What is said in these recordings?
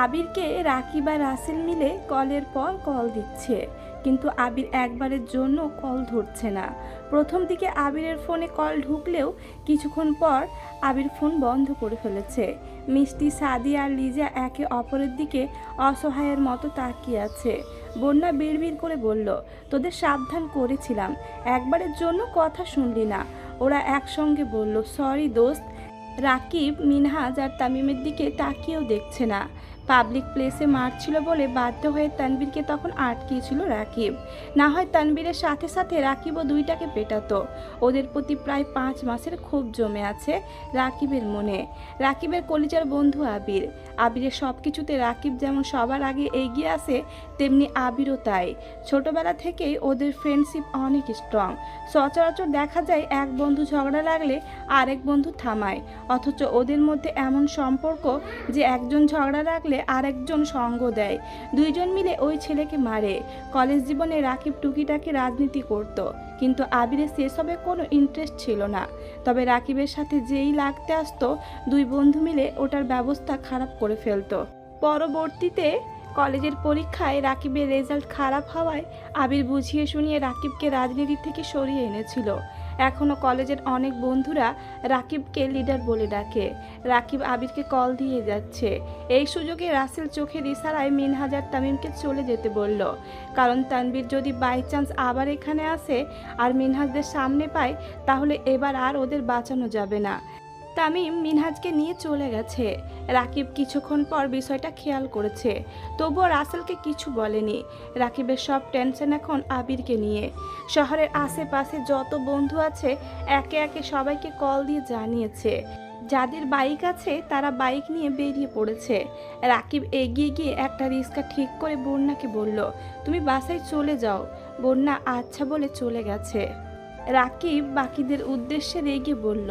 আবিরকে রাকিব আর রাসেল মিলে কলের পর কল দিচ্ছে, কিন্তু আবির একবারের জন্য কল ধরছে না। প্রথম দিকে আবিরের ফোনে কল ঢুকলেও কিছুক্ষণ পর আবির ফোন বন্ধ করে ফেলেছে। মিষ্টি, সাদি আর লিজা একে অপরের দিকে অসহায়ের মতো তাকিয়ে আছে। বন্যা বিড়বিড় করে বলল, তোদের সাবধান করেছিলাম, একবারের জন্য কথা শুনলি না। ওরা একসঙ্গে বলল, সরি দোস্ত। রাকিব মিনহাজ আর তামিমের দিকে তাকিয়েও দেখছে না। পাবলিক প্লেসে মারছিল বলে বাধ্য হয়ে তানবীরকে তখন আটকিয়েছিল রাকিব। না হয় তানবীরের সাথে সাথে রাকিবও দুইটাকে পেটাতো। ওদের প্রতি প্রায় 5 মাসের ক্ষোভ জমে আছে রাকিবের মনে। রাকিবের কলিজার বন্ধু আবির। আবিরের সব কিছুতে রাকিব যেমন সবার আগে এগিয়ে আসে, তেমনি আবিরও তাই। ছোটবেলা থেকেই ওদের ফ্রেন্ডশিপ অনেক স্ট্রং। সচরাচর দেখা যায় এক বন্ধু ঝগড়া লাগলে আরেক বন্ধু থামায়, অথচ ওদের মধ্যে এমন সম্পর্ক যে একজন ঝগড়া লাগলে আরেকজন সঙ্গ দেয়। দুইজন মিলে ওই ছেলেকে মারে। কলেজ জীবনে রাকিব টুকিটাকি রাজনীতি করত, কিন্তু আবিরের সেসবে কোনো ইন্টারেস্ট ছিল না। তবে রাকিবের সাথে যেই লাগতে আসতো, দুই বন্ধু মিলে ওটার ব্যবস্থা খারাপ করে ফেলতো। পরবর্তীতে কলেজের পরীক্ষায় রাকিবের রেজাল্ট খারাপ হওয়ায় আবির বুঝিয়ে শুনিয়ে রাকিবকে রাজনীতি থেকে সরিয়ে এনেছিল। এখনও কলেজের অনেক বন্ধুরা রাকিবকে লিডার বলে ডাকে। রাকিব আবিরকে কল দিয়ে যাচ্ছে। এই সুযোগে রাসেল চোখের ইশারায় মিনহাজ আর তামিমকে চলে যেতে বলল, কারণ তানবীর যদি বাই চান্স আবার এখানে আসে আর মিনহাজদের সামনে পায়, তাহলে এবার আর ওদের বাঁচানো যাবে না। তামিম মিনহাজকে নিয়ে চলে গেছে। রাকিব কিছুক্ষণ পর বিষয়টা খেয়াল করেছে, তবুও রাসেলকে কিছু বলেনি। রাকিবের সব টেনশন এখন আবিরকে নিয়ে। শহরের আশেপাশে যত বন্ধু আছে একে একে সবাইকে কল দিয়ে জানিয়েছে। যাদের বাইক আছে তারা বাইক নিয়ে বেরিয়ে পড়েছে। রাকিব এগিয়ে গিয়ে একটা রিক্সা ঠিক করে বন্যাকে বলল, তুমি বাসায় চলে যাও। বন্যা আচ্ছা বলে চলে গেছে। রাকিব বাকিদের উদ্দেশ্যে রেগে বলল,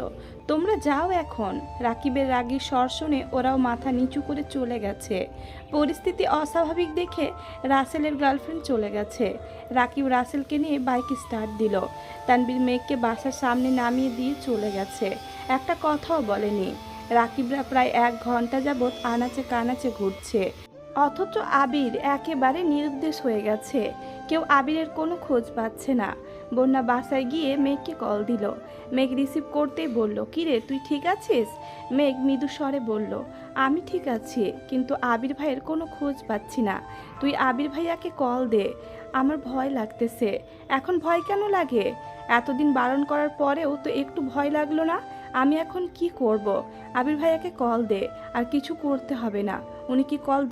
তোমরা যাও এখন। রাকিবের রাগী স্বর শুনে ওরাও মাথা নিচু করে চলে গেছে। পরিস্থিতি অস্বাভাবিক দেখে রাসেলের গার্লফ্রেন্ড চলে গেছে। রাকিব রাসেলকে নিয়ে বাইক স্টার্ট দিল। তানবীর মেঘকে বাসার সামনে নামিয়ে দিয়ে চলে গেছে, একটা কথাও বলেনি। রাকিবরা প্রায় 1 ঘন্টা যাবৎ আনাচে কানাচে ঘুরছে, অথচ আবির একেবারে নিরুদ্দেশ হয়ে গেছে। কেউ আবিরের কোনো খোঁজ পাচ্ছে না। বন্যা বাসায় গিয়ে মেঘকে কল দিল। মেঘ রিসিভ করতেই বলল, কিরে তুই ঠিক আছিস? মেঘ মৃদু স্বরে বলল, আমি ঠিক আছি, কিন্তু আবির ভাইয়ের কোনো খোঁজ পাচ্ছি না। তুই আবির ভাইয়াকে কল দে, আমার ভয় লাগতেছে। এখন ভয় কেন লাগে? এতদিন বারণ করার পরেও তো একটু ভয় লাগলো না? আমি এখন কি করব? আবির ভাইয়াকে কল দে, আর কিছু করতে হবে না। উনি কি কল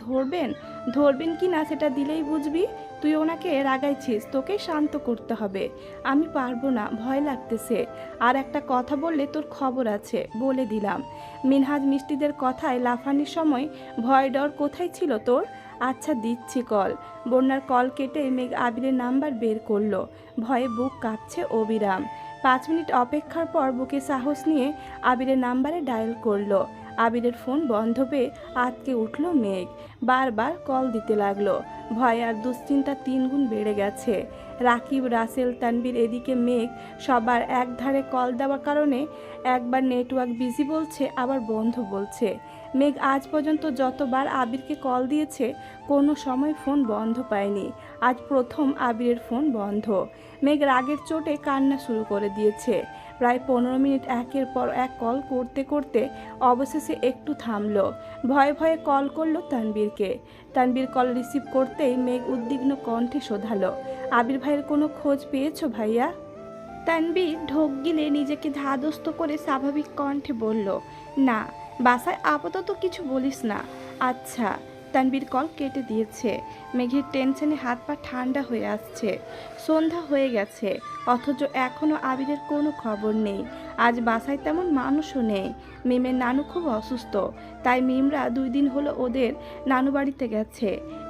ধরবেন কি না সেটা দিলেই বুঝবি। তুই ওনাকে রাগাইছিস, তোকে শান্ত করতে হবে। আমি পারবো না, ভয় লাগতেছে। আর একটা কথা বললে তোর খবর আছে, বলে দিলাম। মিনহাজ মিষ্টিদের কথায় লাফানির সময় ভয় ডর কোথায় ছিল তোর? আচ্ছা দিচ্ছি কল। বন্যার কল কেটে মেঘ আবিরের নাম্বার বের করলো। ভয়ে বুক কাঁপছে অবিরাম। 5 মিনিট অপেক্ষার পর বুকে সাহস নিয়ে আবিরের নাম্বারে ডায়াল করলো। আবিরের ফোন বন্ধ পেয়ে আটকে উঠল মেঘ। বারবার কল দিতে লাগলো। ভয় আর দুশ্চিন্তা 3 গুণ বেড়ে গেছে। রাকিব, রাসেল, তানবীর, এদিকে মেঘ, সবার এক ধারে কল দেওয়ার কারণে একবার নেটওয়ার্ক বিজি বলছে, আবার বন্ধ বলছে। মেঘ আজ পর্যন্ত যতবার আবিরকে কল দিয়েছে কোনো সময় ফোন বন্ধ পায়নি। আজ প্রথম আবিরের ফোন বন্ধ। মেঘ রাগের চোটে কান্না শুরু করে দিয়েছে। প্রায় 15 মিনিট একের পর এক কল করতে করতে অবশেষে একটু থামলো। ভয়ে ভয়ে কল করলো তানবীরকে। তানবীর কল রিসিভ করতেই মেঘ উদ্বিগ্ন কণ্ঠে শোধালো, আবির ভাইয়ের কোনো খোঁজ পেয়েছো ভাইয়া? তানবীর ঢোক গিলে নিজেকে ধাদস্ত করে স্বাভাবিক কণ্ঠে বলল, না, বাসায় আপাতত কিছু বলিস না। আচ্ছা। তানবীর কল কেটে দিয়েছে। মেঘের টেনশনে হাত পা ঠান্ডা হয়ে আসছে। সন্ধ্যা হয়ে গেছে, অথচ এখনও আবিরের কোনো খবর নেই। আজ বাসায় তেমন মানুষও নেই। মিমের নানু খুব অসুস্থ, তাই মিমরা 2 দিন হলো ওদের নানু বাড়িতে গেছে।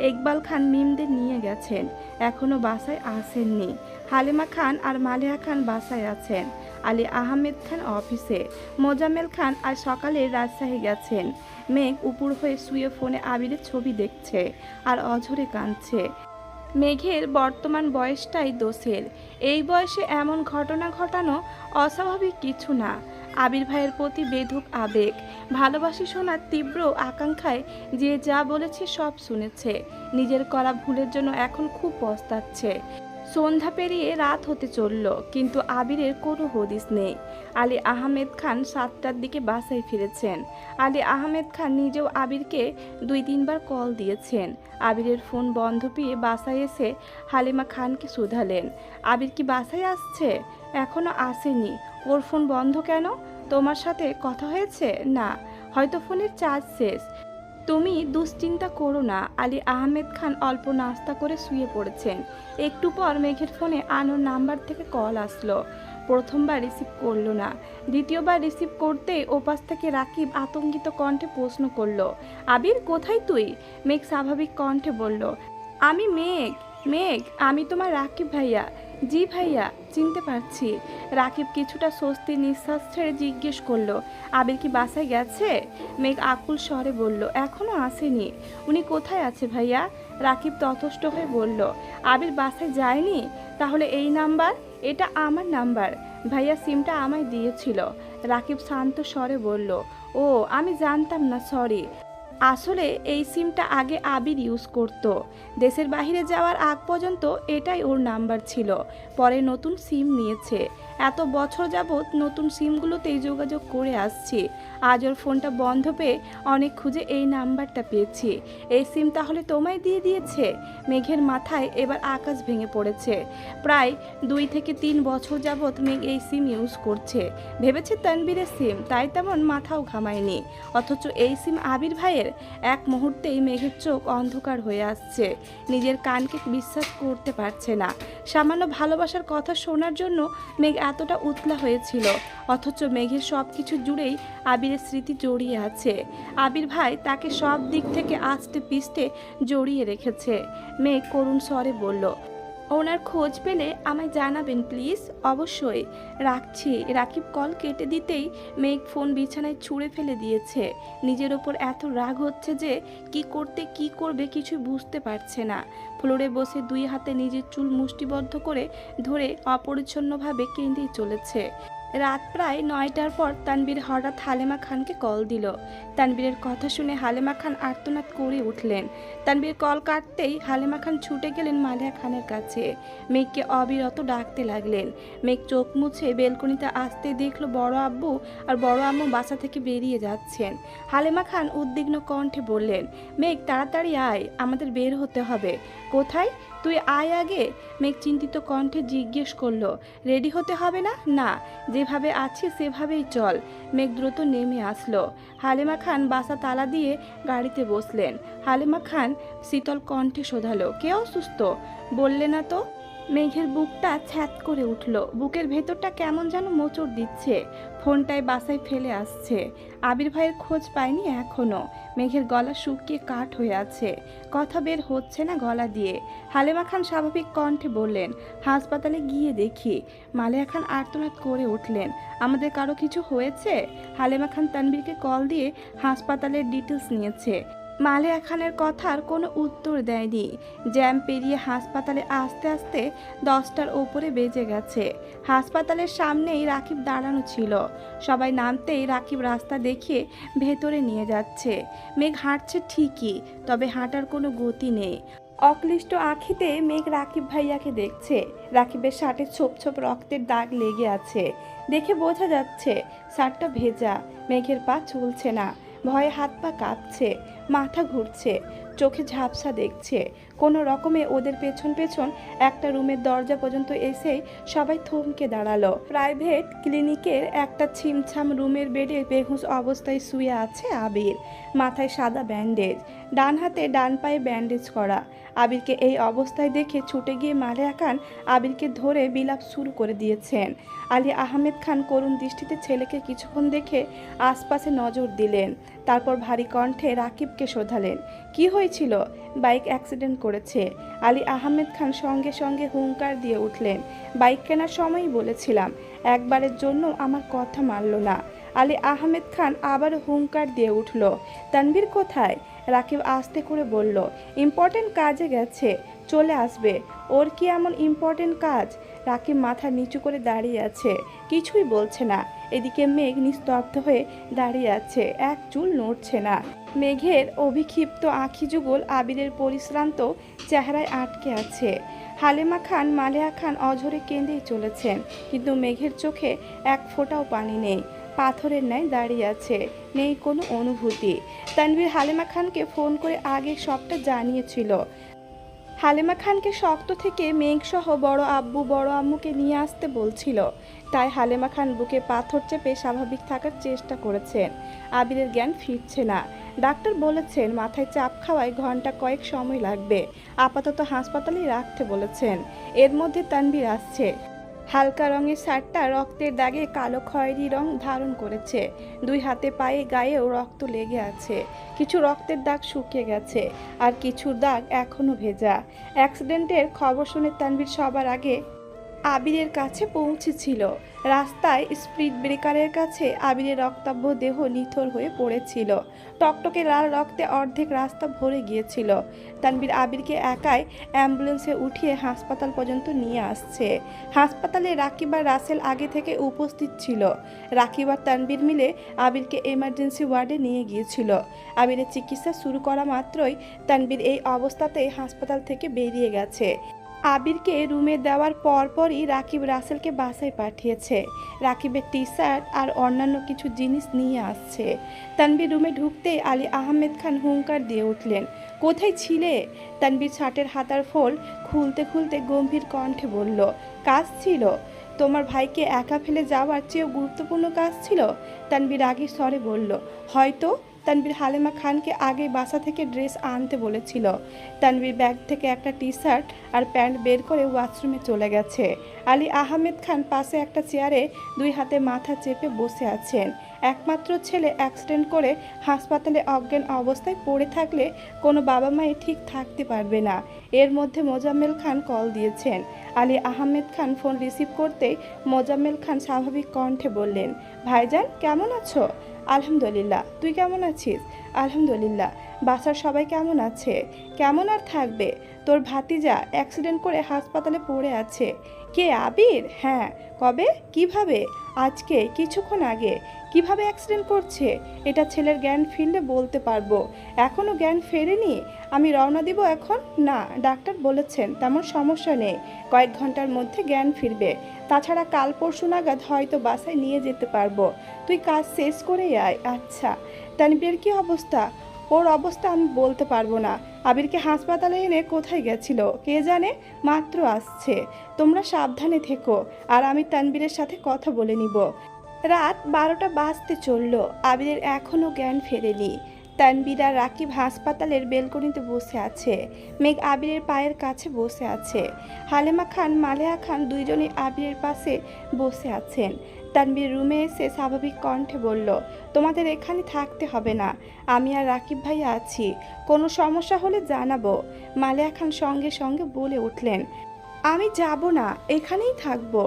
ইকবাল খান মিমদের নিয়ে গেছেন, এখনও বাসায় আসেননি। হালিমা খান আর মালিহা খান বাসায় আছেন। আলী আহমেদ খান অফিসে। মোজাম্মেল খান আজ সকালে রাজশাহী গেছেন। মেঘ উপর হয়ে শুয়ে ফোনে আবিরের ছবি দেখছে আর অঝরে কাঁদছে। মেঘের বর্তমান বয়সটাই দোষের। এই বয়সে এমন ঘটনা ঘটানো অস্বাভাবিক কিছু না। আবির ভাইয়ের প্রতি বেধুক আবেগ, ভালোবাসি শোনার তীব্র আকাঙ্ক্ষায় যে যা বলেছে সব শুনেছে। নিজের করা ভুলের জন্য এখন খুব পস্তাচ্ছে। সন্ধ্যা পেরিয়ে রাত হতে চলল, কিন্তু আবিরের কোনো হদিস নেই। আলী আহমেদ খান 7টার দিকে বাসায় ফিরেছেন। আলী আহমেদ খান নিজেও আবিরকে 2-3বার কল দিয়েছেন। আবিরের ফোন বন্ধ পেয়ে বাসায় এসে হালিমা খানকে শুধালেন, আবির কি বাসায় আসছে? এখনো আসেনি। ওর ফোন বন্ধ কেন? তোমার সাথে কথা হয়েছে? না, হয়তো ফোনের চার্জ শেষ। তুমি দুশ্চিন্তা করো না। আলী আহমেদ খান অল্প নাস্তা করে শুয়ে পড়েছেন। একটু পর মেঘের ফোনে আনোর নাম্বার থেকে কল আসলো। প্রথমবার রিসিভ করলো না, দ্বিতীয়বার রিসিভ করতেই ওপাশ থেকে রাকিব আতঙ্কিত কণ্ঠে প্রশ্ন করলো, আবির কোথায় তুই? মেঘ স্বাভাবিক কণ্ঠে বলল, আমি মেঘ। মেঘ, আমি তোমার রাকিব ভাইয়া। জি ভাইয়া, চিনতে পারছি। রাকিব কিছুটা স্বস্তির নিঃশ্বাস ছেড়ে জিজ্ঞেস করলো, আবির কি বাসায় গেছে? মেঘ আকুল স্বরে বলল, এখনো আসেনি। উনি কোথায় আছে ভাইয়া? রাকিব ততষ্ট হয়ে বলল, আবির বাসায় যায়নি? তাহলে এই নাম্বার? এটা আমার নাম্বার, ভাইয়া সিমটা আমায় দিয়েছিল। রাকিব শান্ত স্বরে বলল, ও আমি জানতাম না, সরি। আসলে এই সিমটা আগে আবির ইউজ করত। দেশের বাইরে যাওয়ার আগ পর্যন্ত এটাই ওর নাম্বার ছিল। পরে নতুন সিম নিয়েছে। এত বছর যাবৎ নতুন সিমগুলোতেই যোগাযোগ করে আসছি। আজ ওর ফোনটা বন্ধ পেয়ে অনেক খুঁজে এই নাম্বারটা পেয়েছি। এই সিম তাহলে তোমায় দিয়ে দিয়েছে? মেঘের মাথায় এবার আকাশ ভেঙে পড়েছে। প্রায় 2 থেকে 3 বছর যাবৎ মেঘ এই সিম ইউজ করছে। ভেবেছে তানবীরের সিম, তাই তেমন মাথাও ঘামায়নি। অথচ এই সিম আবির ভাইয়ের। এক মুহূর্তেই মেঘের চোখ অন্ধকার হয়ে আসছে। নিজের কানকে বিশ্বাস করতে পারছে না। সামান্য ভালোবাসার কথা শোনার জন্য মেঘ এতটা উতলা হয়েছিল, অথচ মেঘের সব কিছু জুড়েই আবিরের স্মৃতি জড়িয়ে আছে। আবির ভাই তাকে সব দিক থেকে আস্তে পিষ্টে জড়িয়ে রেখেছে। মেঘ করুণ স্বরে বলল, ওনার খোঁজ পেলে আমায় জানাবেন প্লিজ। অবশ্যই, রাখছি। রাকিব কল কেটে দিতেই মেঘ ফোন বিছানায় ছুঁড়ে ফেলে দিয়েছে। নিজের ওপর এত রাগ হচ্ছে যে কি করবে কিছু বুঝতে পারছে না। ফ্লোরে বসে 2 হাতে নিজের চুল মুষ্টিবদ্ধ করে ধরে অপরিচ্ছন্নভাবে কেঁদেই চলেছে। রাত প্রায় 9টার পর তানবীর হঠাৎ হালেমা খানকে কল দিল। তানবীরের কথা শুনে হালেমা খান আর্তনাদ করে উঠলেন। তানবীর কল কাটতেই হালেমা খান ছুটে গেলেন মালিয়া খানের কাছে। মেঘকে অবিরত ডাকতে লাগলেন। মেঘ চোখ মুছে বেলকনিতে আসতে দেখলো বড় আব্বু আর বড় আম্মু বাসা থেকে বেরিয়ে যাচ্ছেন। হালেমা খান উদ্বিগ্ন কণ্ঠে বললেন, মেঘ তাড়াতাড়ি আয়, আমাদের বের হতে হবে। কোথায়? তুই আয় আগে। মেঘ চিন্তিত কণ্ঠে জিজ্ঞেস করলো, রেডি হতে হবে না? না, যেভাবে আছি সেভাবেই চল। মেঘ দ্রুত নেমে আসলো। হালিমা খান বাসা তালা দিয়ে গাড়িতে বসলেন। হালিমা খান শীতল কণ্ঠে শোধালো, কে অসুস্থ? বললে না তো। মেঘের বুকটা ছ্যাত করে উঠল। বুকের ভেতরটা কেমন যেন মোচড় দিচ্ছে। ফোনটায় বাসায় ফেলে আসছে। আবির ভাইয়ের খোঁজ পায়নি এখনো। মেঘের গলা শুকিয়ে কাঠ হয়ে আছে, কথা বের হচ্ছে না গলা দিয়ে। হালেমা খান স্বাভাবিক কণ্ঠে বললেন, হাসপাতালে গিয়ে দেখি। মালিয়া খান আর্তনাদ করে উঠলেন, আমাদের কারো কিছু হয়েছে? হালেমা খান তানবীরকে কল দিয়ে হাসপাতালের ডিটেলস নিয়েছে। মালিয়া খানের কথার কোনো উত্তর দেয়নি। জ্যাম পেরিয়ে হাসপাতালে আসতে আসতে 10টার ওপরে বেজে গেছে। হাসপাতালের সামনেই রাকিব দাঁড়ানো ছিল। সবাই নামতেই রাকিব রাস্তা দেখিয়ে ভেতরে নিয়ে যাচ্ছে। মেঘ হাঁটছে ঠিকই, তবে হাঁটার কোনো গতি নেই। অক্লিষ্ট আঁখিতে মেঘ রাকিব ভাইয়াকে দেখছে। রাকিবের শার্টে ছোপ ছোপ রক্তের দাগ লেগে আছে, দেখে বোঝা যাচ্ছে শার্টটা ভেজা। মেঘের পা চলছে না, ভয়ে হাত পা কাঁপছে, মাথা ঘুরছে, চোখে ঝাপসা দেখছে। কোনো রকমে ওদের পেছন পেছন একটা রুমের দরজা পর্যন্ত এসেই সবাই থমকে দাঁড়ালো। প্রাইভেট ক্লিনিকের একটা ছিমছাম রুমের বেডে বেহুঁশ অবস্থায় শুয়ে আছে আবির। মাথায় সাদা ব্যান্ডেজ, ডান হাতে ডান পায়ে ব্যান্ডেজ করা। আবিরকে এই অবস্থায় দেখে ছুটে গিয়ে মালিয়া খান আবিরকে ধরে বিলাপ শুরু করে দিয়েছেন। আলী আহমেদ খান করুণ দৃষ্টিতে ছেলেকে কিছুক্ষণ দেখে আশপাশে নজর দিলেন। তারপর ভারী কণ্ঠে রাকিবকে শোধালেন, কি হয়েছিল? বাইক অ্যাক্সিডেন্ট করেছে। আলী আহমেদ খান সঙ্গে সঙ্গে হুঙ্কার দিয়ে উঠলেন, বাইক কেনার সময়ই বলেছিলাম, একবারের জন্য আমার কথা মানল না। আলী আহমেদ খান আবার হুঙ্কার দিয়ে উঠল। তানভীর কোথায়? রাকিব আস্তে করে বলল, ইম্পর্টেন্ট কাজে গেছে, চলে আসবে। ওর কি এমন ইম্পর্টেন্ট কাজ? রাকিব মাথা নিচু করে দাঁড়িয়ে আছে, কিছুই বলছে না। এদিকে মেঘ নিস্তব্ধ হয়ে দাঁড়িয়ে আছে, এক চুল নড়ছে না। মেঘের অভিক্ষিপ্ত আঁখি যুগল আবিরের পরিশ্রান্ত চেহারায় আটকে আছে। হালিমা খান, মালেহা খান অঝরে কেঁদেই চলেছেন, কিন্তু মেঘের চোখে এক ফোঁটাও পানি নেই। পাথরের ন্যায় দাঁড়িয়ে আছে, নেই কোনো অনুভূতি। তানভীর হালিমা খানকে ফোন করে আগে সবটা জানিয়েছিল। হালিমা খানকে শক্ত থেকে মেঘসহ বড় আব্বু বড় আম্মুকে নিয়ে আসতে বলছিল। তাই হালিমা খান বুকে পাথর চেপে স্বাভাবিক থাকার চেষ্টা করেছেন। আবিরের জ্ঞান ফিরছে না। ডাক্তার বলেছেন মাথায় চাপ খাওয়ায় ঘন্টা কয়েক সময় লাগবে, আপাতত হাসপাতালেই রাখতে বলেছেন। এর মধ্যে তানভীর আসছে। হালকা রঙের শার্টটা রক্তের দাগে কালো খয়েরি রং ধারণ করেছে। দুই হাতে পায়ে গায়েও রক্ত লেগে আছে। কিছু রক্তের দাগ শুকিয়ে গেছে, আর কিছু দাগ এখনো ভেজা। অ্যাক্সিডেন্টের খবর শুনে তানভীর সবার আগে আবিরের কাছে পৌঁছেছিল। রাস্তায় স্পিড ব্রেকারের কাছে আবিরের রক্তাভ দেহ নিথর হয়ে পড়েছিল। টকটকে লাল রক্তে অর্ধেক রাস্তা ভরে গিয়েছিল। তানভীর আবিরকে একাই অ্যাম্বুলেন্সে উঠিয়ে হাসপাতাল পর্যন্ত নিয়ে আসছে। হাসপাতালে রাকিব আর রাসেল আগে থেকে উপস্থিত ছিল। রাকিব আর তানভীর মিলে আবিরকে এমার্জেন্সি ওয়ার্ডে নিয়ে গিয়েছিল। আবিরের চিকিৎসা শুরু করা মাত্রই তানভীর এই অবস্থাতেই হাসপাতাল থেকে বেরিয়ে গেছে। আবিরকে রুমে দেওয়ার পরপরই রাকিব রাসেলকে বাসায় পাঠিয়েছে। রাকিবের টি শার্ট আর অন্যান্য কিছু জিনিস নিয়ে আসছে। তানভীর রুমে ঢুকতেই আলী আহমেদ খান হুঙ্কার দিয়ে উঠলেন, কোথায় ছিলে? তানভীর শার্টের হাতার ফোল খুলতে খুলতে গম্ভীর কণ্ঠে বলল, কাজ ছিল। তোমার ভাইকে একা ফেলে যাওয়ার চেয়েও গুরুত্বপূর্ণ কাজ ছিল। তানভীর রাগী স্বরে বলল, হয়তো। তানভীর হালিমা খানকে আগে বাসা থেকে ড্রেস আনতে বলেছিল। তানভীর ব্যাগ থেকে একটা টি শার্ট আর প্যান্ট বের করে ওয়াশরুমে চলে গেছে। আলী আহমেদ খান পাশে একটা চেয়ারে দুই হাতে মাথা চেপে বসে আছেন। একমাত্র ছেলে অ্যাক্সিডেন্ট করে হাসপাতালে অজ্ঞান অবস্থায় পড়ে থাকলে কোনো বাবা মাই ঠিক থাকতে পারবে না। এর মধ্যে মোজাম্মেল খান কল দিয়েছেন। আলী আহমেদ খান ফোন রিসিভ করতেই মোজাম্মেল খান স্বাভাবিক কণ্ঠে বললেন, ভাইজান কেমন আছো? আলহামদুলিল্লাহ, তুই কেমন আছিস? আলহামদুলিল্লাহ। বাসার সবাই কেমন আছে? কেমন আর থাকবে, তোর ভাতিজা অ্যাক্সিডেন্ট করে হাসপাতালে পড়ে আছে। কে, আবির? হ্যাঁ। কবে? কিভাবে? আজকে, কিছুক্ষণ আগে। কিভাবে অ্যাক্সিডেন্ট করছে এটা ছেলের জ্ঞান ফিরলে বলতে পারবো। এখনও জ্ঞান ফেরেনি। আমি রওনা দিব এখন? না, ডাক্তার বলেছেন তেমন সমস্যা নেই, কয়েক ঘন্টার মধ্যে জ্ঞান ফিরবে। তাছাড়া কাল পরশু নাগাদ হয়তো বাসায় নিয়ে যেতে পারবো। তুই কাজ শেষ করেই আয়। আচ্ছা। তানভীরের কি অবস্থা? ওর অবস্থা আমি বলতে পারবো না। আবিরকে হাসপাতালে এনে কোথায় গেছিল কে জানে, মাত্র আসছে। তোমরা সাবধানে থেকো, আর আমি তানভীরের সাথে কথা বলে নিব। রাত 12টা বাজতে চলল। আবিরের এখনও জ্ঞান ফেরেনি। তানভীর আর রাকিব হাসপাতালের বেলকনিতে বসে আছে। মেঘ আবিরের পায়ের কাছে বসে আছে। হালিমা খান, মালেহা খান দুইজনই আবিরের পাশে বসে আছেন। তানভীর রুমে এসে স্বাভাবিক কণ্ঠে বলল, তোমাদের এখানে থাকতে হবে না, আমি আর রাকিব ভাইয়া আছি, কোনো সমস্যা হলে জানাবো। মালেহা খান সঙ্গে সঙ্গে বলে উঠলেন, আমি যাব না, এখানেই থাকবো।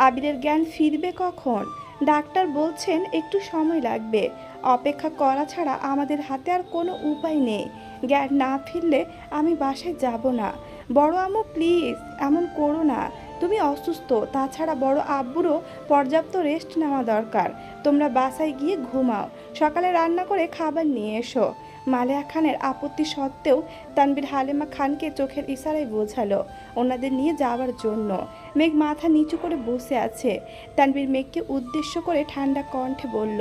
আবিরের জ্ঞান ফিরবে কখন? ডাক্তার বলছেন একটু সময় লাগবে। অপেক্ষা করা ছাড়া আমাদের হাতে আর কোনো উপায় নেই। জ্ঞান না ফিরলে আমি বাসায় যাব না। বড় আম্মু প্লিজ, এমন করো না, তুমি অসুস্থ। তাছাড়া বড় আব্বুরও পর্যাপ্ত রেস্ট নেওয়া দরকার। তোমরা বাসায় গিয়ে ঘুমাও, সকালে রান্না করে খাবার নিয়ে এসো। মালেহা খানের আপত্তি সত্ত্বেও তানভীর হালিমা খানকে চোখের ইশারায় বোঝালো ওনাদের নিয়ে যাওয়ার জন্য। মেঘ মাথা নিচু করে বসে আছে। তানভীর মেঘকে উদ্দেশ্য করে ঠান্ডা কণ্ঠে বলল,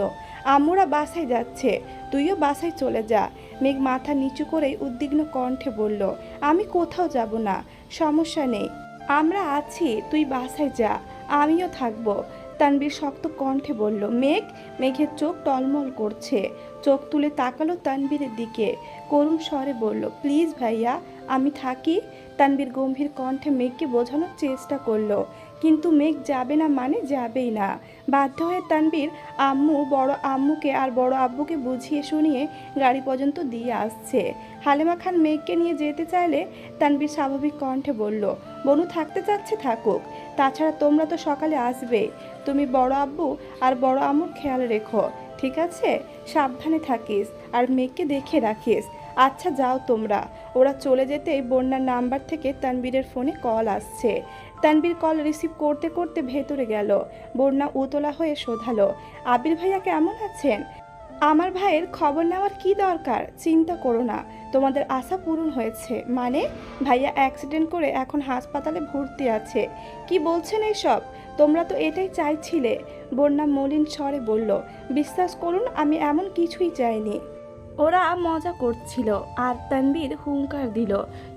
আম্মুরা বাসায় যাচ্ছে, তুইও বাসায় চলে যা। মেঘ মাথা নিচু করেই উদ্বিগ্ন কণ্ঠে বলল, আমি কোথাও যাব না, সমস্যা নেই, আমরা আছি, তুই বাসায় যা, আমিও থাকবো। তানভীর শক্ত কণ্ঠে বলল, মেঘ। মেঘের চোখ টলমল করছে। চোখ তুলে তাকালো তানভীরের দিকে, করুণ স্বরে বলল, প্লিজ ভাইয়া, আমি থাকি। তানভীর গম্ভীর কণ্ঠে মেঘকে বোঝানোর চেষ্টা করলো, কিন্তু মেঘ যাবে না মানে যাবেই না। বাধ্য হয়ে তানবীর আম্মু বড় আম্মুকে আর বড় আব্বুকে বুঝিয়ে শুনিয়ে গাড়ি পর্যন্ত দিয়ে আসছে। হালিমা খান মেঘকে নিয়ে যেতে চাইলে তানবীর স্বাভাবিক কণ্ঠে বলল, বনু থাকতে চাচ্ছে থাকুক, তাছাড়া তোমরা তো সকালে আসবে। তুমি বড় আব্বু আর বড় আম্মুর খেয়াল রেখো, ঠিক আছে? সাবধানে থাকিস আর মেঘকে দেখে রাখিস। আচ্ছা যাও তোমরা। ওরা চলে যেতেই বন্যার নাম্বার থেকে তানবীরের ফোনে কল আসছে। তানবীর কল রিসিভ করতে করতে ভেতরে গেল। বন্যা উতলা হয়ে শোধালো, আবির ভাইয়া কেমন আছেন? আমার ভাইয়ের খবর নেওয়ার কি দরকার? চিন্তা করো না, তোমাদের আশা পূরণ হয়েছে। মানে? ভাইয়া অ্যাক্সিডেন্ট করে এখন হাসপাতালে ভর্তি আছে। কি বলছেন এইসব? তোমরা তো এটাই চাইছিলে। বন্যা মলিন স্বরে বলল, বিশ্বাস করুন আমি এমন কিছুই চাইনি। ওরা মজা করছিল আর তানবীর হুঙ্কার দিল,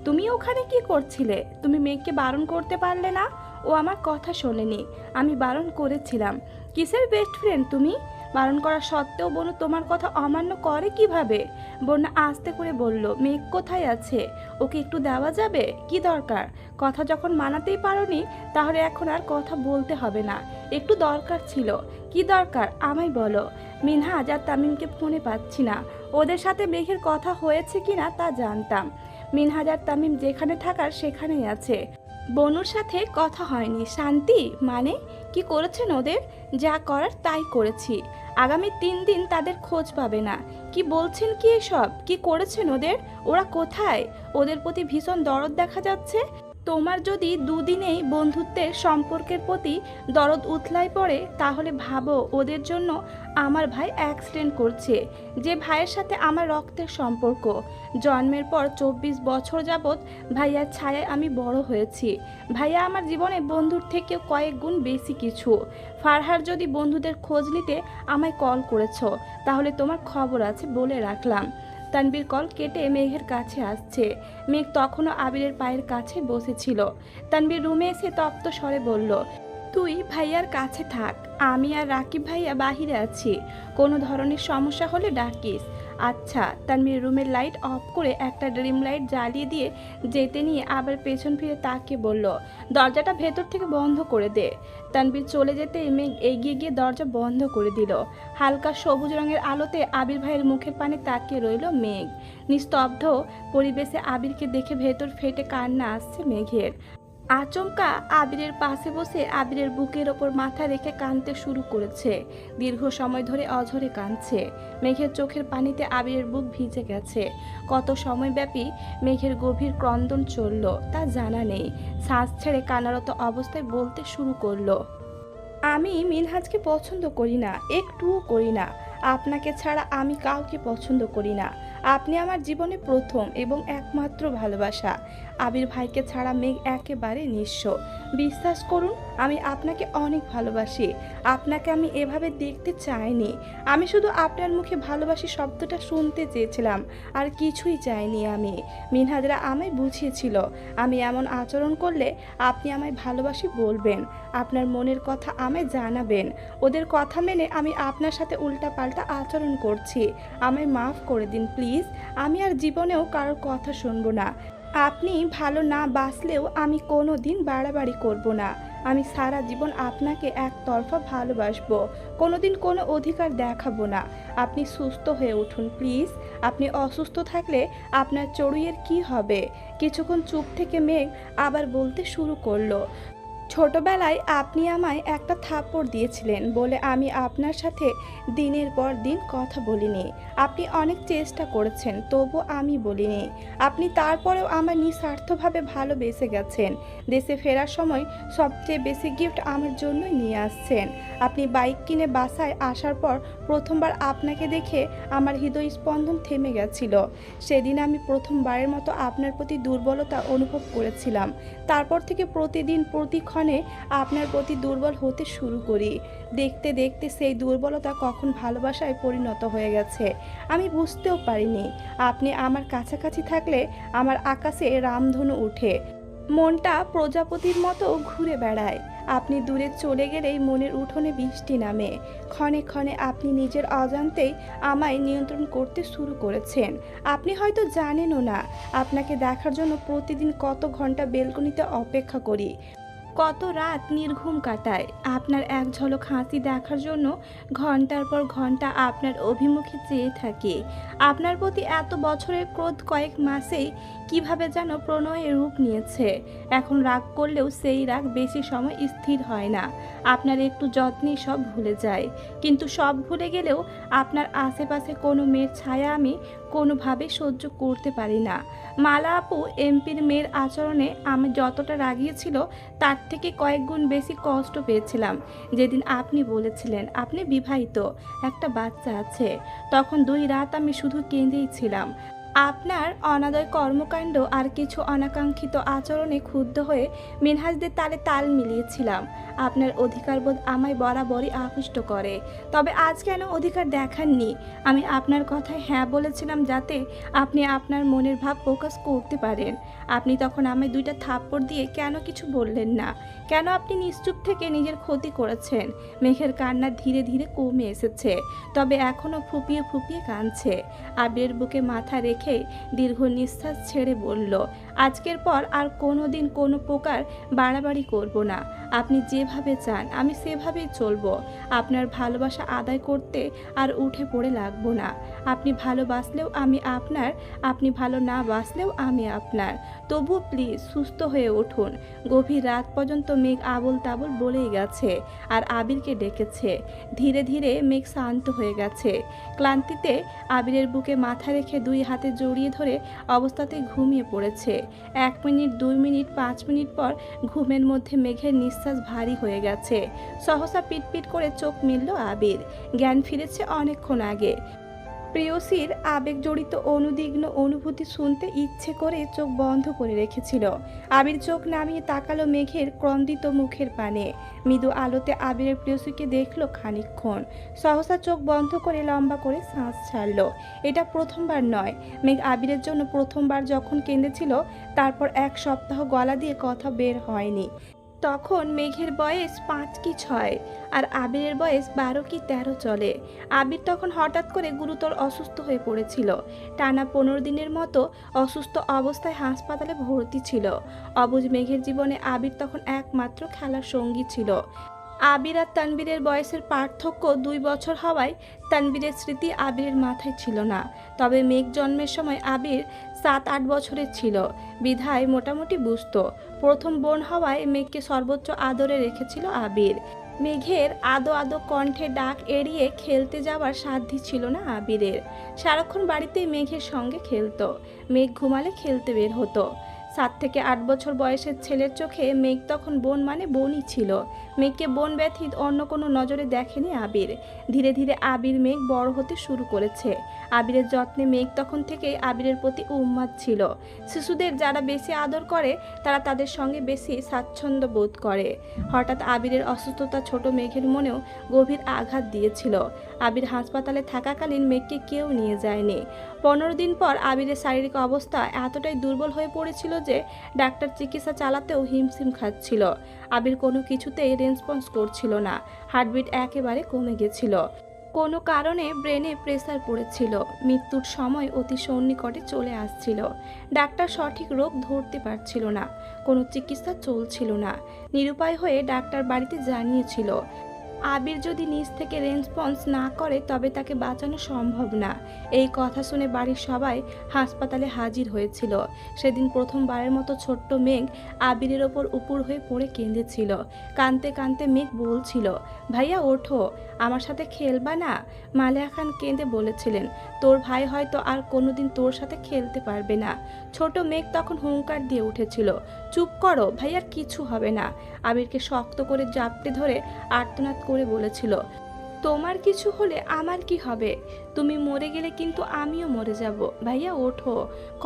তুমি ওখানে কি করছিলে? তুমি মেঘকে বারণ করতে পারলে না? ও আমার কথা শোনেনি, আমি বারণ করেছিলাম। কিসের বেস্ট ফ্রেন্ড তুমি? বারণ করা সত্ত্বেও বনু তোমার কথা অমান্য করে কিভাবে? বন্যা আস্তে করে বলল, মেঘ কোথায় আছে? ওকে একটু দেওয়া যাবে? কি দরকার? কথা যখন মানাতেই পারোনি তাহলে এখন আর কথা বলতে হবে না। একটু দরকার ছিল। কি দরকার আমায় বলো। মিনহাজ আর তামিমকে ফোনে পাচ্ছি না। ওদের সাথে মেঘের কথা হয়েছে কিনা তা জানতাম। মিনহাজ আর তামিম যেখানে থাকার সেখানেই আছে। বনুর সাথে কথা হয়নি। শান্তি মানে? কি করেছেন ওদের? যা করার তাই করেছি। আগামী 3 দিন তাদের খোঁজ পাবে না। কি বলছেন কি এসব? কি করেছেন ওদের? ওরা কোথায়? ওদের প্রতি ভীষণ দরদ দেখা যাচ্ছে। তোমার যদি দুদিনেই বন্ধুত্বের সম্পর্কের প্রতি দরদ উথলাই পড়ে তাহলে ভাবো ওদের জন্য আমার ভাই অ্যাক্সিডেন্ট করছে, যে ভাইয়ের সাথে আমার রক্তের সম্পর্ক। জন্মের পর 24 বছর যাবৎ ভাইয়ার ছায়ায় আমি বড় হয়েছি। ভাইয়া আমার জীবনে বন্ধুর থেকেও কয়েক গুণ বেশি কিছু। ফারহার যদি বন্ধুদের খোঁজ নিতে আমায় কল করেছো তাহলে তোমার খবর আছে বলে রাখলাম। তানবীর কল কেটে মেঘের কাছে আসছে। মেঘ তখনও আবিরের পায়ের কাছে বসেছিল। তানবীর রুমে এসে তপ্ত স্বরে বলল, তুই ভাইয়ার কাছে থাক, আমি আর রাকিব ভাইয়া বাহিরে আছি। কোনো ধরনের সমস্যা হলে ডাকিস। আচ্ছা। তানবীর রুমের লাইট অফ করে একটা ড্রিম লাইট জ্বালিয়ে দিয়ে যেতে নিয়ে আবার পেছন ফিরে তাকিয়ে বলল, দরজাটা ভেতর থেকে বন্ধ করে দে। তানবীর চলে যেতে মেঘ এগিয়ে গিয়ে দরজা বন্ধ করে দিল। হালকা সবুজ রঙের আলোতে আবির ভাইয়ের মুখের পানে তাকিয়ে রইল মেঘ। নিস্তব্ধ পরিবেশে আবিরকে দেখে ভেতর ফেটে কান্না আসছে মেঘের। আচমকা আবিরের পাশে বসে আবিরের বুকের ওপর মাথা রেখে কাঁদতে শুরু করেছে। দীর্ঘ সময় ধরে অঝরে কাঁদছে। মেঘের চোখের পানিতে আবিরের বুক ভিজে গেছে। কত সময়ব্যাপী মেঘের গভীর ক্রন্দন চলল তা জানা নেই। শ্বাস ছেড়ে কান্নারত অবস্থায় বলতে শুরু করলো, আমি মিনহাজকে পছন্দ করি না, একটুও করি না। আপনাকে ছাড়া আমি কাউকে পছন্দ করি না। আপনি আমার জীবনে প্রথম এবং একমাত্র ভালোবাসা। আবির ভাইকে ছাড়া মেঘ একেবারে নিঃস্ব। বিশ্বাস করুন আমি আপনাকে অনেক ভালোবাসি। আপনাকে আমি এভাবে দেখতে চাইনি। আমি শুধু আপনার মুখে ভালোবাসি শব্দটা শুনতে চেয়েছিলাম, আর কিছুই চাইনি আমি। মিনহাজরা আমায় বুঝিয়েছিল আমি এমন আচরণ করলে আপনি আমায় ভালোবাসি বলবেন, আপনার মনের কথা আমায় জানাবেন। ওদের কথা মেনে আমি আপনার সাথে উল্টাপাল্টা আচরণ করছি। আমায় মাফ করে দিন প্লিজ। আমি আর জীবনেও কারোর কথা শুনবো না। আপনি ভালো না বাসলেও আমি কোনো দিন বাড়াবাড়ি করব না। আমি সারা জীবন আপনাকে একতরফা ভালোবাসবো, কোনোদিন কোনো অধিকার দেখাবো না। আপনি সুস্থ হয়ে উঠুন প্লিজ। আপনি অসুস্থ থাকলে আপনার চড়ুইয়ের কি হবে? কিছুক্ষণ চুপ থেকে মেঘ আবার বলতে শুরু করলো, ছোটবেলায় আপনি আমায় একটা থাপ্পড় দিয়েছিলেন বলে আমি আপনার সাথে দিনের পর দিন কথা বলিনি। আপনি অনেক চেষ্টা করেছেন তবু আমি বলিনি। আপনি তারপরেও আমার নিঃস্বার্থভাবে ভালোবেসে গেছেন। দেশে ফেরার সময় সবচেয়ে বেশি গিফট আমার জন্যই নিয়ে আসছেন। আপনি বাইক কিনে বাসায় আসার পর প্রথমবার আপনাকে দেখে আমার হৃদয় স্পন্দন থেমে গেছিল। সেদিন আমি প্রথমবারের মতো আপনার প্রতি দুর্বলতা অনুভব করেছিলাম। তারপর থেকে প্রতিদিন প্রতিক্ষণে আপনার প্রতি দুর্বল হতে শুরু করি। দেখতে দেখতে সেই দুর্বলতা কখন ভালোবাসায় পরিণত হয়ে গেছে আমি বুঝতেও পারিনি। আপনি আমার কাছাকাছি থাকলে আমার আকাশে রামধনু উঠে, মনটা প্রজাপতির মতো ঘুরে বেড়ায়। আপনি দূরে চলে গেলেই মনের উঠোনে বৃষ্টি নামে। ক্ষণে ক্ষণে আপনি নিজের অজান্তেই আমায় নিয়ন্ত্রণ করতে শুরু করেছেন। আপনি হয়তো জানেনও না আপনাকে দেখার জন্য প্রতিদিন কত ঘন্টা বেলকনিতে অপেক্ষা করি, কত রাত নির্ঘুম কাটায় আপনার এক ঝলক হাসি দেখার জন্য। ঘন্টার পর ঘন্টা আপনার অভিমুখে চেয়ে থাকি। আপনার প্রতি এত বছরের ক্রোধ কয়েক মাসেই কিভাবে যেন প্রণয়ের রূপ নিয়েছে। এখন রাগ করলেও সেই রাগ বেশি সময় স্থির হয় না। আপনার একটু যত্নেই সব ভুলে যায়। কিন্তু সব ভুলে গেলেও আপনার আশেপাশে কোনো মেয়ের ছায়া আমি কোনোভাবে সহ্য করতে পারি না। মালা আপু এমপির মেয়ের আচরণে আমি যতটা রাগিয়েছিল তার থেকে কয়েক গুণ বেশি কষ্ট পেয়েছিলাম যেদিন আপনি বলেছিলেন আপনি বিবাহিত, একটা বাচ্চা আছে। তখন 2 রাত আমি শুধু কেঁদেই ছিলাম। আপনার অনাদয় কর্মকাণ্ড আর কিছু অনাকাঙ্ক্ষিত আচরণে ক্ষুব্ধ হয়ে মিনহাজদের তালে তাল মিলিয়েছিলাম। আপনার অধিকারবোধ আমায় বরাবরই আকৃষ্ট করে। তবে আজ কেন অধিকার দেখাননি? আমি আপনার কথায় হ্যাঁ বলেছিলাম যাতে আপনি আপনার মনের ভাব প্রকাশ করতে পারেন। আপনি তখন আমায় 2টা থাপ্পড় দিয়ে কেন কিছু বললেন না? কেন আপনি নিশ্চুপ থেকে নিজের ক্ষতি করেছেন? মেঘের কান্না ধীরে ধীরে কমে এসেছে, তবে এখনও ফুপিয়ে ফুপিয়ে কাঁদছে। আবিরের বুকে মাথা রেখে দীর্ঘ নিঃশ্বাস ছেড়ে বলল, আজকের পর আর কোনো দিন কোনো প্রকার বাড়াবাড়ি করব না। আপনি যেভাবে চান আমি সেভাবেই চলবো। আপনার ভালোবাসা আদায় করতে আর উঠে পড়ে লাগবো না। আপনি ভালোবাসলেও আমি আপনার, আপনি ভালো না বাসলেও আমি আপনার। তবু প্লিজ সুস্থ হয়ে উঠুন। গভীর রাত পর্যন্ত মেঘ আবল তাবল বলেই গেছে আর আবিরকে ডেকেছে। ধীরে ধীরে মেঘ শান্ত হয়ে গেছে। ক্লান্তিতে আবিরের বুকে মাথা রেখে 2 হাতে জড়িয়ে ধরে অবস্থাতে ঘুমিয়ে পড়েছে। 1 মিনিট, 2 মিনিট, 5 মিনিট পর ঘুমের মধ্যে মেঘের নিঃশ্বাস ভারী হয়ে গেছে। সহসা পিটপিট করে চোখ মেলল আবির। জ্ঞান ফিরেছে অনেকক্ষণ আগে। প্রেয়সীর আবেগজড়িত অনুদিগ্ন অনুভূতি শুনতে ইচ্ছে করে চোখ বন্ধ করে রেখেছিল। আবির চোখ নামিয়ে তাকালো মেঘের ক্রন্দিত মুখের পানে। মৃদু আলোতে আবিরের প্রেয়সীকে দেখলো খানিকক্ষণ। সহসা চোখ বন্ধ করে লম্বা করে শ্বাস ছাড়ল। এটা প্রথমবার নয়। মেঘ আবিরের জন্য প্রথমবার যখন কেঁদেছিল তারপর 1 সপ্তাহ গলা দিয়ে কথা বের হয়নি। তখন মেঘের বয়স 5 কি 6 আর আবিরের বয়স 12 কি 13 চলে। আবির তখন হঠাৎ করে গুরুতর অসুস্থ হয়ে পড়েছিল। টানা 15 দিনের মতো অসুস্থ অবস্থায় হাসপাতালে ভর্তি ছিল। অবুঝ মেঘের জীবনে আবির তখন একমাত্র খেলার সঙ্গী ছিল। আবির আর তানবীরের বয়সের পার্থক্য 2 বছর হওয়ায় তানবীরের স্মৃতি আবিরের মাথায় ছিল না। তবে মেঘ জন্মের সময় আবির 7-8 বছরের ছিল, বিধায় মোটামুটি বুঝতো। প্রথম বোন হওয়ায় মেঘকে সর্বোচ্চ আদরে রেখেছিল আবির। মেঘের আদো আদো কণ্ঠে ডাক এড়িয়ে খেলতে যাওয়ার সাধ্যি ছিল না আবিরের। সারাক্ষণ বাড়িতেই মেঘের সঙ্গে খেলতো। মেঘ ঘুমালে খেলতে বের হতো। 7 থেকে 8 বছর বয়সের ছেলের চোখে মেঘ তখন বোন মানে বোনই ছিল। মেঘকে বোন ব্যতীত অন্য কোনো নজরে দেখেনি আবির। ধীরে ধীরে আবির মেঘ বড় হতে শুরু করেছে। আবিরের যত্নে মেঘ তখন থেকেই আবিরের প্রতি উন্মাদ ছিল। শিশুদের যারা বেশি আদর করে তারা তাদের সঙ্গে বেশি স্বাচ্ছন্দ্য বোধ করে। হঠাৎ আবিরের অসুস্থতা ছোট মেঘের মনেও গভীর আঘাত দিয়েছিল। আবির হাসপাতালে থাকাকালীন মেঘকে কেউ নিয়ে যায়নি। 15 দিন পর আবিরের শারীরিক অবস্থা এতটাই দুর্বল হয়ে পড়েছিল যে ডাক্তার চিকিৎসা চালাতেও হিমশিম খাচ্ছিল। আবির কোনো কিছুতেই রেসপন্স করছিল না। হার্টবিট একেবারে কমে গেছিল। কোনো কারণে ব্রেনে প্রেসার পড়েছিল। মৃত্যুর সময় অতি সন্নিকটে চলে আসছিল। ডাক্তার সঠিক রোগ ধরতে পারছিল না। কোনো চিকিৎসা চলছিল না। নিরুপায় হয়ে ডাক্তার বাড়িতে জানিয়েছিল আবির যদি নিজ থেকে রেসপন্স না করে তবে তাকে বাঁচানো সম্ভব না। এই কথা শুনে বাড়ির সবাই হাসপাতালে হাজির হয়েছিল। সেদিন প্রথমবারের মতো ছোট্ট মেঘ আবিরের ওপর উপুর হয়ে পড়ে কেঁদেছিল। কাঁদতে কাঁদতে মেঘ বলছিল, ভাইয়া ওঠো, আমার সাথে খেলবা না? মালেহা খান কেঁদে বলেছিলেন, তোর ভাই হয়তো আর কোনোদিন তোর সাথে খেলতে পারবে না। ছোট মেঘ তখন হুঙ্কার দিয়ে উঠেছিল, চুপ করো, ভাইয়ার কিছু হবে না। আবিরকে শক্ত করে জাপটে ধরে আর্তনাদ করে বলেছিল, তোমার কিছু হলে আমার কি হবে? তুমি মরে গেলে কিন্তু আমিও মরে যাব। ভাইয়া ওঠো,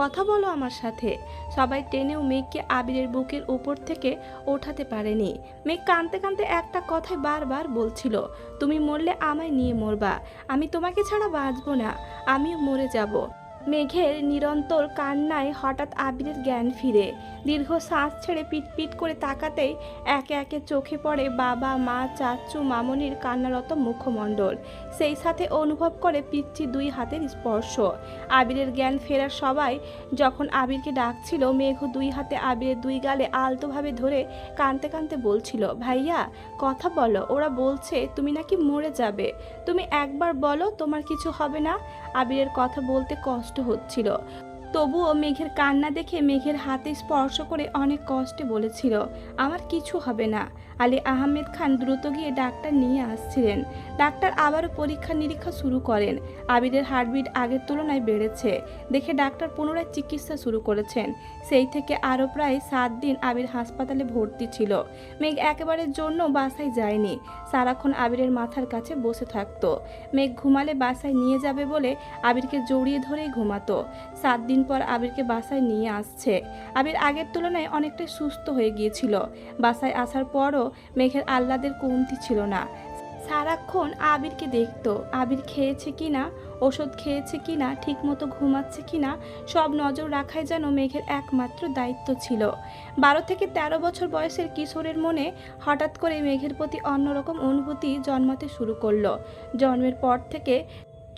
কথা বলো আমার সাথে। সবাই টেনেও মেঘকে আবিরের বুকের উপর থেকে ওঠাতে পারেনি। মেঘ কাঁদতে কাঁদতে একটা কথাই বারবার বলছিল, তুমি মরলে আমায় নিয়ে মরবা, আমি তোমাকে ছাড়া বাঁচবো না, আমিও মরে যাব। মেঘের নিরন্তর কান্নায় হঠাৎ আবিরের জ্ঞান ফিরে। দীর্ঘ শ্বাস ছেড়ে পিট করে তাকাতেই একে একে চোখে পড়ে বাবা, মা, চাচু, মামনির কান্নারত মুখমণ্ডল। সেই সাথে অনুভব করে পিচ্ছি দুই হাতের স্পর্শ। আবিরের জ্ঞান ফেরার সবাই যখন আবিরকে ডাকছিল, মেঘ দুই হাতে আবিরের দুই গালে আলতোভাবে ধরে কাঁদতে কাঁদতে বলছিল, ভাইয়া কথা বলো, ওরা বলছে তুমি নাকি মরে যাবে, তুমি একবার বলো তোমার কিছু হবে না। আবিরের কথা বলতে কষ্ট হচ্ছিল, তবুও মেঘের কান্না দেখে মেঘের হাতে স্পর্শ করে অনেক কষ্টে বলেছিল, আমার কিছু হবে না। আলী আহমেদ খান দ্রুত গিয়ে ডাক্তার নিয়ে আসছিলেন। ডাক্তার আবারও পরীক্ষা নিরীক্ষা শুরু করেন। আবিরের হার্টবিট আগের তুলনায় বেড়েছে দেখে ডাক্তার পুনরায় চিকিৎসা শুরু করেছেন। সেই থেকে আরও প্রায় 7 দিন আবির হাসপাতালে ভর্তি ছিল। মেঘ একেবারের জন্য বাসায় যায়নি, সারাক্ষণ আবিরের মাথার কাছে বসে থাকতো। মেঘ ঘুমালে বাসায় নিয়ে যাবে বলে আবিরকে জড়িয়ে ধরেই ঘুমাতো। 7 দিন পর আবিরকে বাসায় নিয়ে আসছে। আবির আগের তুলনায় অনেকটাই সুস্থ হয়ে গিয়েছিল। বাসায় আসার পরও মেঘের আহ্লাদের কমতি ছিল না। সারাক্ষণ আবিরকে দেখতো, আবির খেয়েছে কিনা, ওষুধ খেয়েছে কিনা, ঠিকমতো ঘুমাচ্ছে কিনা, সব নজর রাখাই যেন মেঘের একমাত্র দায়িত্ব ছিল। 12 থেকে 13 বছর বয়সের কিশোরের মনে হঠাৎ করে মেঘের প্রতি অন্যরকম অনুভূতি জন্মাতে শুরু করলো। জন্মের পর থেকে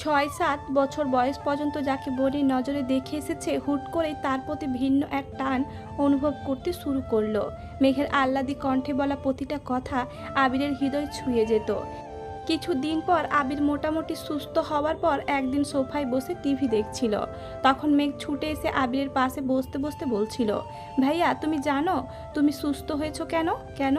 6-7 বছর বয়স পর্যন্ত যাকে বোনের নজরে দেখে এসেছে, হুট করেই তার প্রতি ভিন্ন এক টান অনুভব করতে শুরু করলো। মেঘের আহ্লাদী কণ্ঠে বলা প্রতিটা কথা আবিরের হৃদয় ছুঁয়ে যেত। কিছুদিন পর আবির মোটামুটি সুস্থ হওয়ার পর একদিন সোফায় বসে টিভি দেখছিল। তখন মেঘ ছুটে এসে আবিরের পাশে বসতে বসতে বলছিল, ভাইয়া তুমি জানো তুমি সুস্থ হয়েছো কেন? কেন?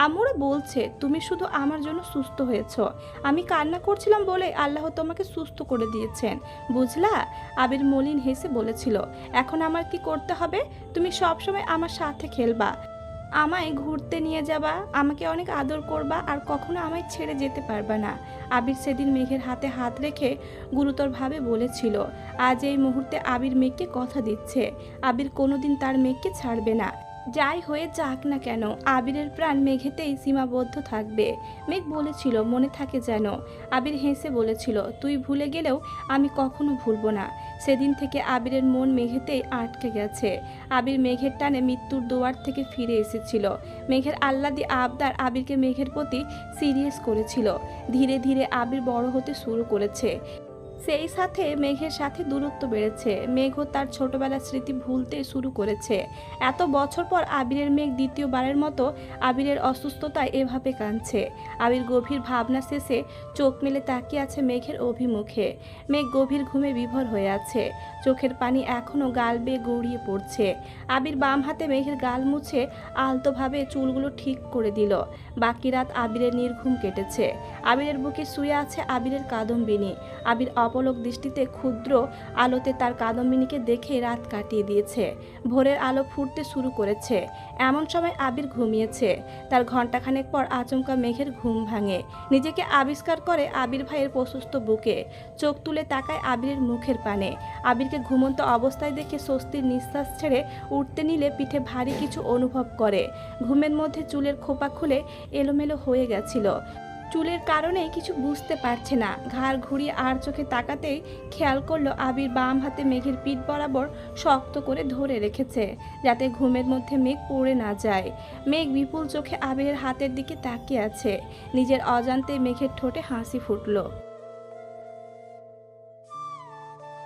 আম্মুরা বলছে তুমি শুধু আমার জন্য সুস্থ হয়েছো, আমি কান্না করছিলাম বলে আল্লাহ তোমাকে সুস্থ করে দিয়েছেন, বুঝলা? আবির মলিন হেসে বলেছিল, এখন আমার কি করতে হবে? তুমি সবসময় আমার সাথে খেলবা, আমায় ঘুরতে নিয়ে যাবা, আমাকে অনেক আদর করবা, আর কখনো আমায় ছেড়ে যেতে পারবা না। আবির সেদিন মেঘের হাতে হাত রেখে গুরুতরভাবে বলেছিল, আজ এই মুহূর্তে আবির মেঘকে কথা দিচ্ছে, আবির কোনোদিন তার মেঘকে ছাড়বে না। যাই হয়ে যাক না কেন, আবিরের প্রাণ মেঘেতেই সীমাবদ্ধ থাকবে। মেঘ বলেছিল, মনে থাকে যেন। আবির হেসে বলেছিল, তুই ভুলে গেলেও আমি কখনো ভুলবো না। সেদিন থেকে আবিরের মন মেঘেতেই আটকে গেছে। আবির মেঘের টানে মৃত্যুর দুয়ার থেকে ফিরে এসেছিল। মেঘের আহ্লাদী আবদার আবিরকে মেঘের প্রতি সিরিয়াস করেছিল। ধীরে ধীরে আবির বড় হতে শুরু করেছে। সেই সাথে মেঘের সাথে দূরত্ব বেড়েছে। মেঘও তার ছোটবেলার স্মৃতি ভুলতে শুরু করেছে। এত বছর পর আবিরের মেঘ দ্বিতীয়বারের মতো আবিরের অসুস্থতায় এভাবে কাঁদছে। আবির গভীর ভাবনা শেষে চোখ মেলে তাকিয়ে আছে মেঘের অভিমুখে। মেঘ গভীর ঘুমে বিভোর হয়ে আছে, চোখের পানি এখনও গাল বেয়ে গড়িয়ে পড়ছে। আবির বাম হাতে মেঘের গাল মুছে আলতোভাবে চুলগুলো ঠিক করে দিল। বাকি রাত আবিরের নির্ঘুম কেটেছে। আবিরের বুকে শুয়ে আছে আবিরের কাদম্বিনী। আবির অপলক দৃষ্টিতে ক্ষুদ্র আলোতে তার কাদম্বিনীকে দেখে রাত কাটিয়ে দিয়েছে। ভোরের আলো ফুটতে শুরু করেছে। এমন সময় আবির ঘুমিয়েছে। তার ঘণ্টাখানেক পর আচমকা মেঘের ঘুম ভাঙে। নিজেকে আবিষ্কার করে আবির ভাইয়ের প্রশস্ত বুকে। চোখ তুলে তাকায় আবিরের মুখের পানে। আবিরকে ঘুমন্ত অবস্থায় দেখে স্বস্তির নিঃশ্বাস ছেড়ে উঠতে নিলে পিঠে ভারী কিছু অনুভব করে। ঘুমের মধ্যে চুলের খোপা খুলে এলোমেলো হয়ে গেছিল। চুলের কারণে কিছু বুঝতে পারছে না। ঘাড় ঘুরিয়ে আর চোখে তাকাতেই খেয়াল করলো আবির বাম হাতে মেঘের পিঠ বরাবর শক্ত করে ধরে রেখেছে, যাতে ঘুমের মধ্যে মেঘ পড়ে না যায়। মেঘ বিপুল চোখে আবিরের হাতের দিকে তাকিয়ে আছে। নিজের অজান্তে মেঘের ঠোঁটে হাসি ফুটলো।